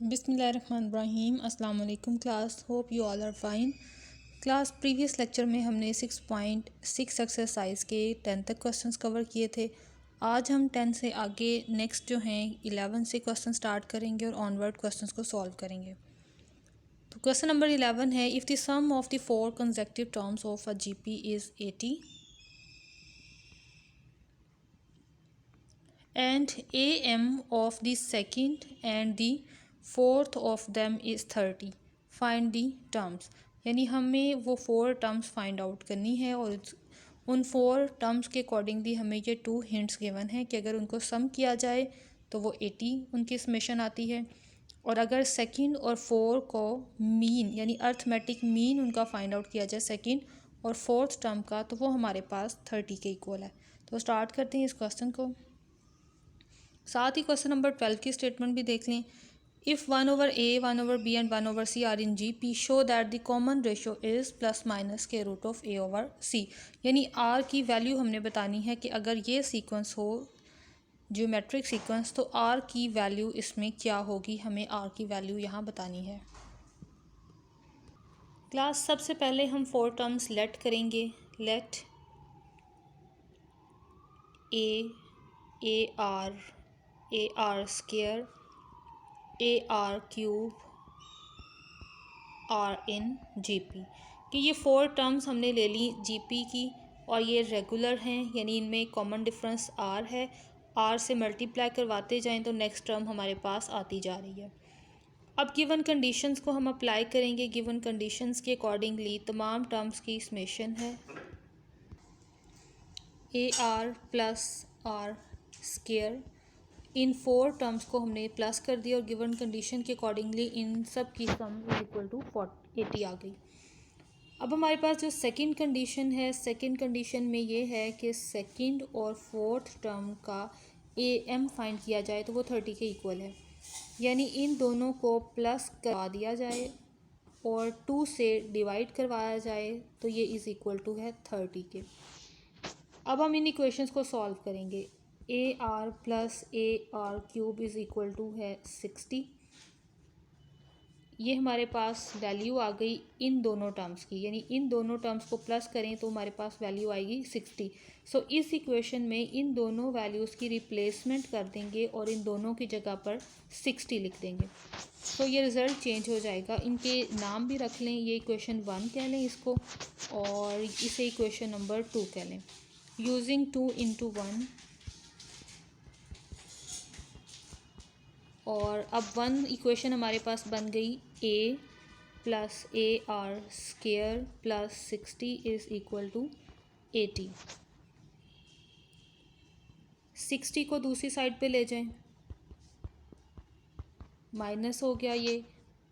बिस्मिल्लाहिर्रहमानिर्रहीम। अस्सलाम वालेकुम class, hope you all are fine. Class previous lecture में हमने 6.6 एक्सरसाइज के 10 तक क्वेश्चंस कवर किए थे। आज हम 10 से आगे नेक्स्ट जो हैं 11 से क्वेश्चन स्टार्ट करेंगे और ऑनवर्ड क्वेश्चंस को सॉल्व करेंगे। तो क्वेश्चन नंबर 11 है, if the sum of the 4 consecutive terms of a GP is 80 and AM of the second and the fourth of them is 30, find the terms। यानी हमें वो 4 terms find out करनी है और उन 4 टर्म्स के accordingly हमें ये 2 हिंट्स गिवन हैं कि अगर उनको सम किया जाए तो वो 80 उनकी समेशन आती है, और अगर सेकंड और 4 को मीन यानी अर्थमेटिक मीन उनका फाइंड आउट किया जाए सेकंड और फोर्थ टर्म का, तो वो हमारे पास 30 के इक्वल है। तो स्टार्ट करते हैं इस क्वेश्चन को। साथ ही क्वेश्चन नंबर 12 की स्टेटमेंट भी देख लें। If 1/a 1/b and 1/c are in G P, show that the common ratio is plus minus के रूट ऑफ a/c। यानी r की वैल्यू हमने बतानी है कि अगर ये सीक्वेंस हो ज्योमेट्रिक सीक्वेंस तो r की वैल्यू इसमें क्या होगी, हमें r की वैल्यू यहाँ बतानी है। क्लास सबसे पहले हम 4 टर्म्स लेट करेंगे। Let ar square ar cube r in GP, कि ये 4 टर्म्स हमने ले ली जीपी की और ये रेगुलर हैं, यानी इनमें कॉमन डिफरेंस r है। r से मल्टीप्लाई करवाते जाएं तो नेक्स्ट टर्म हमारे पास आती जा रही है। अब गिवन कंडीशंस को हम अप्लाई करेंगे। गिवन कंडीशंस के अकॉर्डिंगली तमाम टर्म्स की समेशन है ar प्लस r स्क्वायर। इन 4 टर्म्स को हमने प्लस कर दिया और गिवन कंडीशन के अकॉर्डिंगली इन सब की सम इज इक्वल टू 80 आ गई। अब हमारे पास जो सेकंड कंडीशन है, सेकंड कंडीशन में ये है कि सेकंड और फोर्थ टर्म का am फाइंड किया जाए तो वो 30 के इक्वल है, यानी इन दोनों को प्लस करवा दिया जाए और 2 से डिवाइड करवाया जाए तो ये इज़ इक्वल टू है 30 के। अब हम इन इक्वेशंस को सॉल्व करेंगे। ar plus ar cube is equal to है 60। ये हमारे पास वैल्यू आ गई इन दोनों टर्म्स की, यानी इन दोनों टर्म्स को प्लस करें तो हमारे पास वैल्यू आएगी 60। सो इस इक्वेशन में इन दोनों वैल्यूज़ की रिप्लेसमेंट कर देंगे और इन दोनों की जगह पर 60 लिख देंगे, तो ये रिज़ल्ट चेंज हो जाएगा। इनके नाम भी रख लें, ये इक्वेशन 1 कह लें इसको और इसे इक्वेशन नंबर 2 कह लें। यूजिंग 2 into 1, और अब 1 इक्वेशन हमारे पास बन गई a plus ar square plus 60 is equal to 80। 60 को दूसरी साइड पे ले जाएं, माइनस हो गया ये,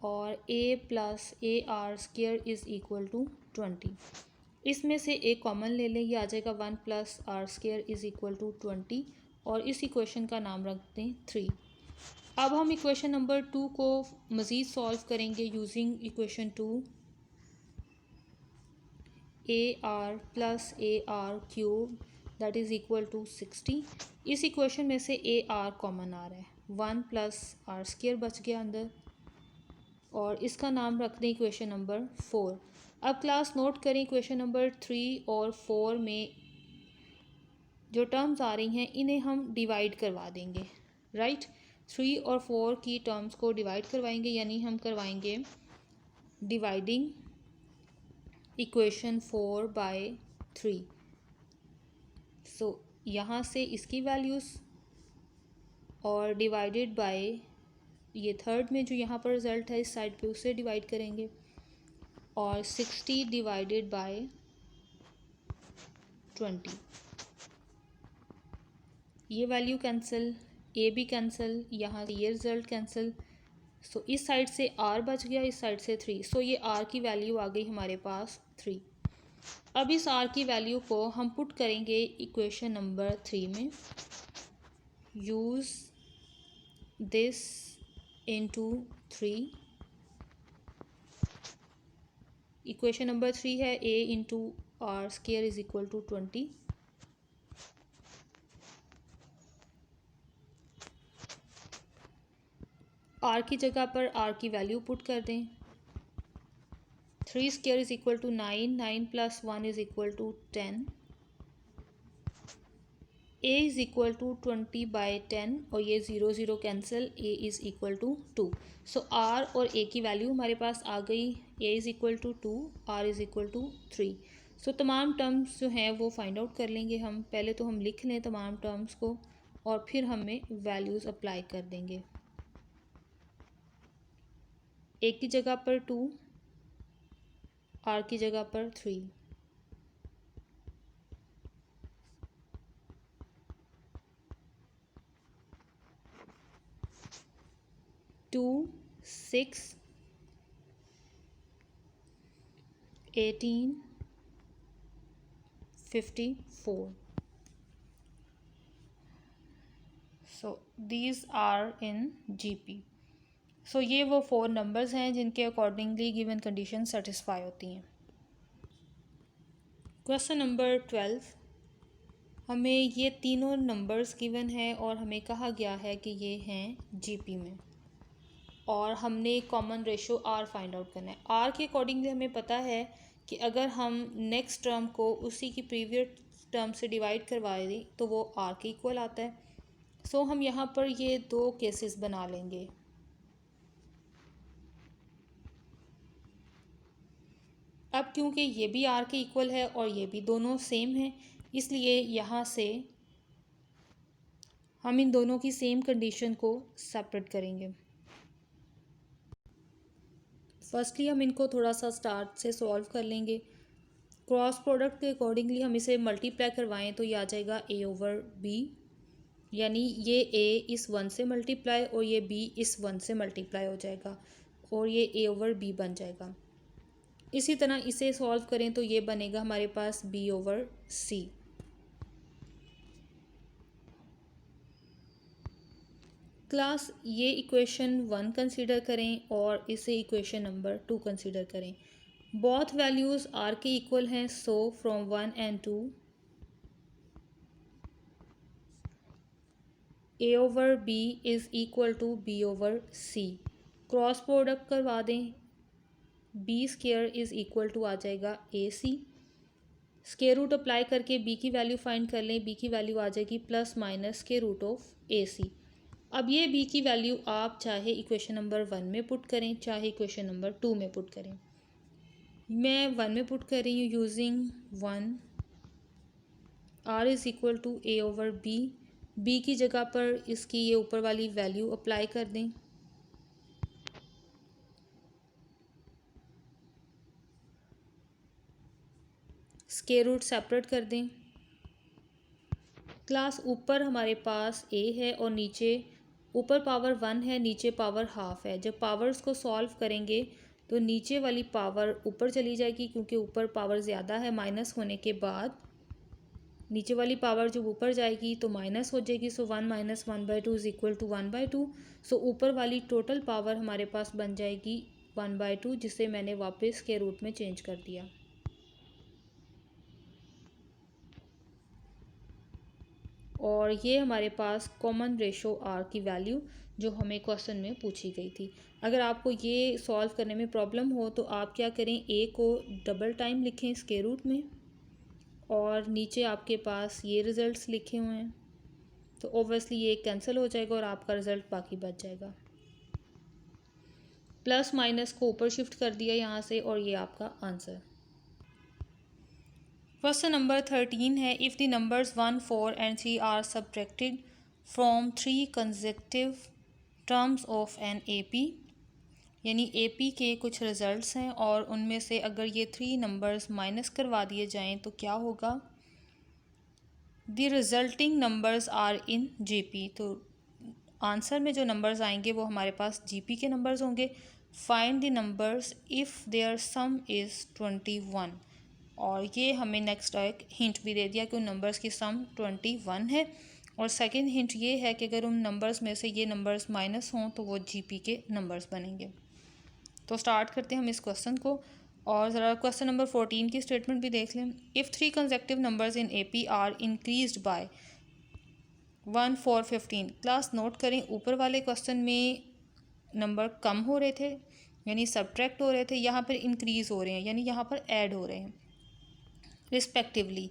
और a plus ar square is equal to 20। इसमें से एक कॉमन ले लें, ये आ जाएगा 1 plus r square is equal to 20 और इस इक्वेशन का नाम रख दें 3। अब हम इक्वेशन नंबर 2 को मज़ीद सॉल्व करेंगे using equation 2। ar plus ar cube that is equal to 60। इस इक्वेशन में से ar कॉमन आ रहा है, 1 प्लस आर स्क्वायर बच गया अंदर और इसका नाम रख दें इक्वेशन नंबर 4। अब क्लास नोट करें, इक्वेशन नंबर 3 और 4 में जो टर्म्स आ रही हैं इन्हें हम डिवाइड करवा देंगे। राइट, 3 और 4 की टर्म्स को डिवाइड करवाएंगे, यानी हम करवाएंगे डिवाइडिंग इक्वेशन 4 बाय 3। सो यहाँ से इसकी वैल्यूज़ और डिवाइडेड बाय ये थर्ड में जो यहाँ पर रिज़ल्ट है इस साइड पे उसे डिवाइड करेंगे और 60 डिवाइडेड बाय 20। ये वैल्यू कैंसिल, ए भी कैंसिल, यहाँ से ये रिज़ल्ट कैंसिल। सो इस साइड से r बच गया, इस साइड से 3। सो ये r की वैल्यू आ गई हमारे पास 3। अब इस r की वैल्यू को हम पुट करेंगे इक्वेशन नंबर 3 में। Use this into 3। Equation number 3 है a into r square is equal to 20। R की जगह पर आर की वैल्यू पुट कर दें। 3 square is equal to 9, 9 plus 1 is equal to 10, a is equal to 20/10 और ये 0 0 cancel, a is equal to 2। So r और a की वैल्यू हमारे पास आ गई, a is equal to 2, r is equal to 3। So तमाम टर्म्स जो हैं वो फाइंड आउट कर लेंगे हम। पहले तो हम लिख लें तमाम टर्म्स को और फिर हमें वैल्यूज़ अप्लाई कर देंगे। a की जगह पर 2, r की जगह पर 3। 2, 6, 18, 54। So these are in GP। So ये वो 4 नंबर्स हैं जिनके अकॉर्डिंगली गिवन कंडीशन सेटिस्फाई होती हैं। क्वेश्चन नंबर 12, हमें ये तीनों नंबर्स गिवन है और हमें कहा गया है कि ये हैं GP में और हमने common ratio R find out करना है। R के अकॉर्डिंगली हमें पता है कि अगर हम नेक्स्ट टर्म को उसी की प्रीवियस टर्म से डिवाइड करवा दें तो वो R के इक्वल आता है। सो हम यहाँ पर ये 2 केसेस बना लेंगे। अब क्योंकि ये भी R के इक्वल है और ये भी दोनों सेम हैं, इसलिए यहाँ से हम इन दोनों की सेम कंडीशन को सेपरेट करेंगे। फर्स्टली हम इनको थोड़ा सा स्टार्ट से सॉल्व कर लेंगे। क्रॉस प्रोडक्ट के अकॉर्डिंगली हम इसे मल्टीप्लाई करवाएं तो ये आ जाएगा a/b, यानी ये a इस 1 से मल्टीप्लाई और ये b इस 1 से मल्टीप्लाई हो जाएगा और ये a/b बन जाएगा। इसी तरह इसे सॉल्व करें तो ये बनेगा हमारे पास b/c। क्लास ये इक्वेशन 1 कंसीडर करें और इसे इक्वेशन नंबर 2 कंसीडर करें। बोथ वैल्यूज़ आर के इक्वल हैं, so from 1 and 2 a/b is equal to b/c। Cross product करवा दें, b² इज़ इक्वल टू आ जाएगा ac। स्क्वायर रूट अप्लाई करके b की वैल्यू फाइंड कर लें, b की वैल्यू आ जाएगी plus minus square root of ac। अब ये b की वैल्यू आप चाहे इक्वेशन नंबर 1 में पुट करें चाहे इक्वेशन नंबर 2 में पुट करें। मैं 1 में पुट कर रही हूँ using 1, r is equal to a/b। b की जगह पर इसकी ये ऊपर वाली वैल्यू अप्लाई कर दें। स्क्वायर रूट सेपरेट कर दें। क्लास ऊपर हमारे पास a है और नीचे ऊपर पावर 1 है, नीचे पावर हाफ है। जब पावर्स को सॉल्व करेंगे तो नीचे वाली पावर ऊपर चली जाएगी क्योंकि ऊपर पावर ज़्यादा है। माइनस होने के बाद नीचे वाली पावर जब ऊपर जाएगी तो माइनस हो जाएगी। सो 1 माइनस 1/2 इज़ इक्वल टू 1/2। सो ऊपर वाली टोटल पावर हमारे पास बन जाएगी 1/2, जिसे मैंने वापस के रूट में चेंज कर दिया। और ये हमारे पास कॉमन रेशो R की वैल्यू जो हमें क्वेश्चन में पूछी गई थी। अगर आपको ये सॉल्व करने में प्रॉब्लम हो तो आप क्या करें, a को डबल टाइम लिखें स्क्वायर रूट में और नीचे आपके पास ये रिज़ल्ट्स लिखे हुए हैं तो ओब्वियसली ये कैंसिल हो जाएगा और आपका रिज़ल्ट बाकी बच जाएगा। प्लस माइनस को ऊपर शिफ्ट कर दिया यहाँ से और ये आपका आंसर। क्वेश्चन नंबर 13 है, if the numbers 1, 4 and 3 are subtracted from 3 consecutive terms of an AP, यानी AP के कुछ रिज़ल्ट्स हैं और उनमें से अगर ये 3 नंबर्स माइनस करवा दिए जाएं तो क्या होगा। The resulting numbers are in GP, तो आंसर में जो नंबर्स आएंगे वो हमारे पास GP के नंबर्स होंगे। Find the numbers if their sum is 21, और ये हमें नेक्स्ट एक हिंट भी दे दिया कि उन नंबर्स की सम 21 है। और सेकंड हिंट ये है कि अगर उन नंबर्स में से ये नंबर्स माइनस हों तो वो GP के नंबर्स बनेंगे। तो स्टार्ट करते हैं हम इस क्वेश्चन को और ज़रा क्वेश्चन नंबर 14 की स्टेटमेंट भी देख लें। If 3 consecutive numbers in AP are increased by 1, 4, 15। Class note करें ऊपर वाले क्वेश्चन में नंबर कम हो रहे थे यानी सब्ट्रैक्ट हो रहे थे, यहाँ पर इंक्रीज़ हो रहे हैं यानी यहाँ पर ऐड हो रहे हैं respectively.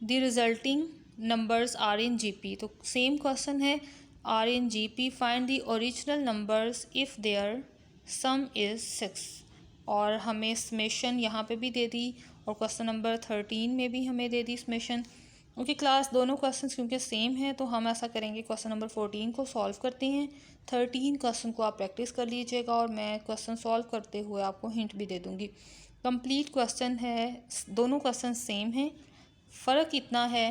The resulting numbers are in GP. तो सेम क्वेश्चन है, are in GP find the original numbers if their sum is 6। और हमें समेशन यहाँ पे भी दे दी और क्वेश्चन नंबर 13 में भी हमें दे दी समेशन। ओके क्लास, दोनों क्वेश्चंस क्योंकि सेम हैं तो हम ऐसा करेंगे, क्वेश्चन नंबर 14 को सॉल्व करते हैं। 13 क्वेश्चन को आप प्रैक्टिस कर लीजिएगा और मैं क्वेश्चन सॉल्व करते हुए आपको हिंट भी दे दूँगी। कंप्लीट क्वेश्चन है, दोनों क्वेश्चन सेम हैं। फ़र्क इतना है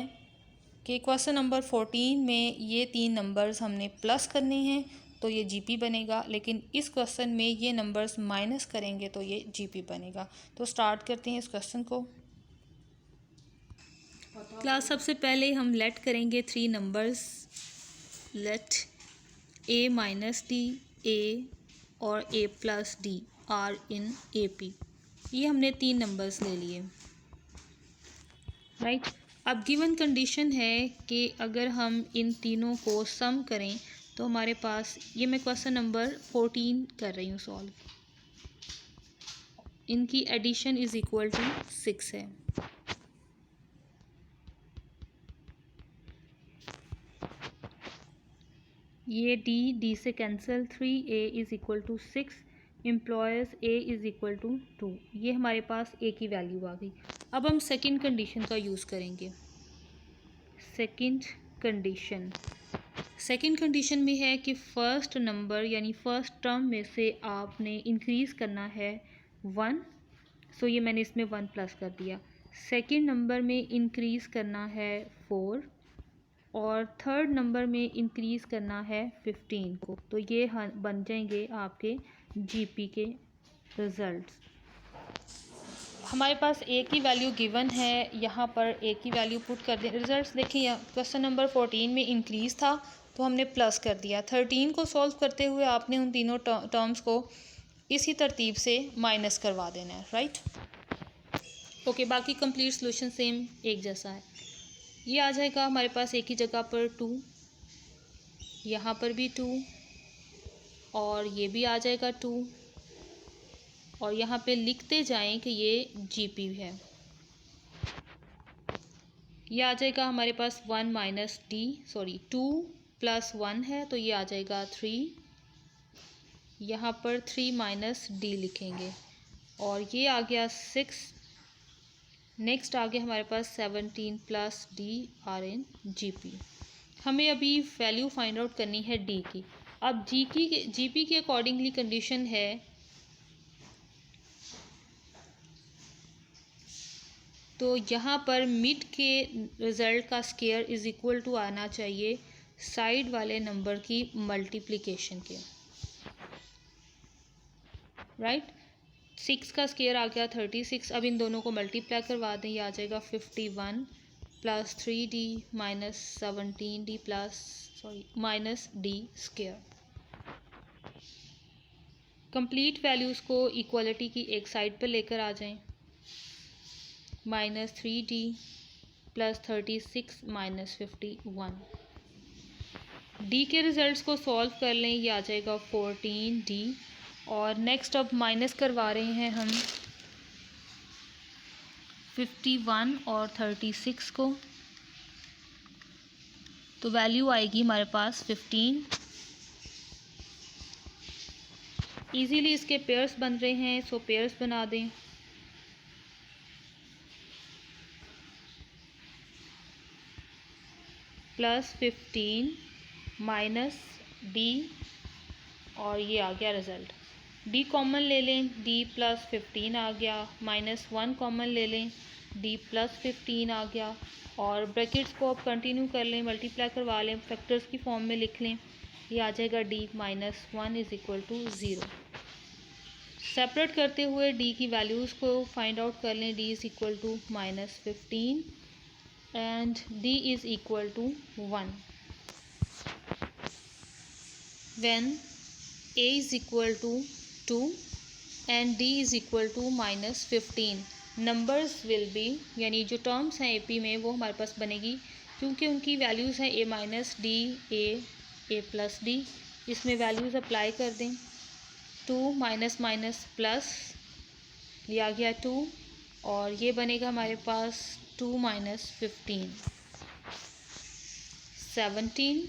कि क्वेश्चन नंबर 14 में ये 3 नंबर्स हमने प्लस करने हैं तो ये जीपी बनेगा, लेकिन इस क्वेश्चन में ये नंबर्स माइनस करेंगे तो ये जीपी बनेगा। तो स्टार्ट करते हैं इस क्वेश्चन को। क्लास, सबसे पहले हम लेट करेंगे 3 numbers. Let a minus d, a और a plus d are in A P. ये हमने 3 नंबर्स ले लिए, राइट। अब गिवन कंडीशन है कि अगर हम इन तीनों को सम करें तो हमारे पास, ये मैं क्वेश्चन नंबर 14 कर रही हूँ सॉल्व, इनकी एडिशन इज़ इक्वल टू 6 है। ये डी से cancel, 3a is equal to 6, implies a is equal to 2। ये हमारे पास a की वैल्यू आ गई। अब हम सेकंड कंडीशन का यूज़ करेंगे। सेकंड कंडीशन में है कि फ़र्स्ट नंबर यानी फ़र्स्ट टर्म में से आपने इंक्रीज़ करना है 1, सो ये मैंने इसमें 1 प्लस कर दिया। सेकंड नंबर में इंक्रीज़ करना है 4 और थर्ड नंबर में इंक्रीज़ करना है 15 को। तो ये बन जाएंगे आपके जीपी के रिज़ल्ट्स। हमारे पास ए की वैल्यू गिवन है, यहाँ पर ए की वैल्यू पुट कर दें। रिज़ल्ट्स देखिए, क्वेश्चन नंबर 14 में इंक्रीज़ था तो हमने प्लस कर दिया। 13 को सॉल्व करते हुए आपने उन तीनों टर्म्स को इसी तरतीब से माइनस करवा देना है, राइट। ओके, बाकी कंप्लीट सोल्यूशन सेम एक जैसा है। ये आ जाएगा हमारे पास ए की जगह पर 2, यहाँ पर भी 2 और ये भी आ जाएगा 2 और यहाँ पे लिखते जाएं कि ये जीपी है। ये आ जाएगा हमारे पास 1 माइनस डी, सॉरी 2 प्लस 1 है तो ये आ जाएगा 3, यहाँ पर 3 माइनस डी लिखेंगे और ये आ गया 6। नेक्स्ट आ गया हमारे पास 17 plus d are in GP. हमें अभी वैल्यू फाइंड आउट करनी है डी की। अब जीपी के अकॉर्डिंगली कंडीशन है तो यहाँ पर मिड के रिज़ल्ट का स्क्वायर इज़ इक्वल टू आना चाहिए साइड वाले नंबर की मल्टीप्लिकेशन के, राइट। 6 का स्क्वायर आ गया 36। अब इन दोनों को मल्टीप्लाई करवा दें, ये आ जाएगा 51 plus 3d minus 17d minus D square. Complete values को इक्वलिटी की एक साइड पर लेकर आ जाएं। Minus 3d plus 36 minus 51। D के रिज़ल्ट्स को सॉल्व कर लें, ये आ जाएगा 14d और नेक्स्ट अब माइनस करवा रहे हैं हम 51 और 36 को, तो वैल्यू आएगी हमारे पास 15। इजीली इसके पेयर्स बन रहे हैं, सो पेयर्स बना दें। प्लस 15 माइनस डी और ये आ गया रिज़ल्ट। डी कॉमन ले लें, डी प्लस 15 आ गया, माइनस 1 कॉमन ले लें, डी प्लस 15 आ गया और ब्रैकेट्स को अब कंटिन्यू कर लें, मल्टीप्लाई करवा लें, फैक्टर्स की फॉर्म में लिख लें। ये आ जाएगा d minus 1 is equal to 0। Separate करते हुए डी की वैल्यूज़ को फाइंड आउट कर लें। D is equal to minus 15 and d is equal to 1 when a is equal to 2 and d is equal to minus 15। Numbers will be, यानी जो terms हैं AP में वो हमारे पास बनेगी क्योंकि उनकी वैल्यूज़ हैं a minus D, a plus D, इसमें वैल्यूज़ अप्लाई कर दें। 2 माइनस माइनस प्लस, ये आ गया 2 और ये बनेगा हमारे पास 2 minus 15, 17,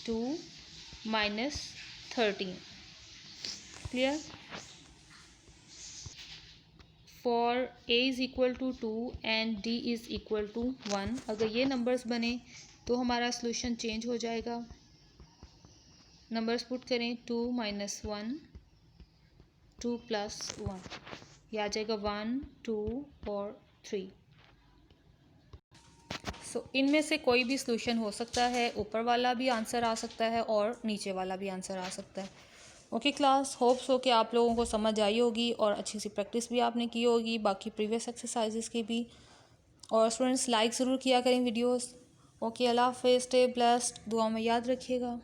2 minus 13। Clear? For a is equal to 2 and d is equal to 1, अगर ये नंबर्स बने तो हमारा सोल्यूशन चेंज हो जाएगा। नंबर्स पुट करें, 2 माइनस 1, 2 प्लस 1, ये आ जाएगा 1, 2 और 3। सो इनमें से कोई भी सोल्यूशन हो सकता है, ऊपर वाला भी आंसर आ सकता है और नीचे वाला भी आंसर आ सकता है। ओके क्लास, होप्स हो कि आप लोगों को समझ आई होगी और अच्छी सी प्रैक्टिस भी आपने की होगी बाकी प्रीवियस एक्सरसाइजेस की भी। और स्टूडेंट्स लाइक ज़रूर किया करें वीडियोस। ओके, अल्लाह हाफ़िज़, स्टे ब्लेस्ड, दुआ में याद रखिएगा।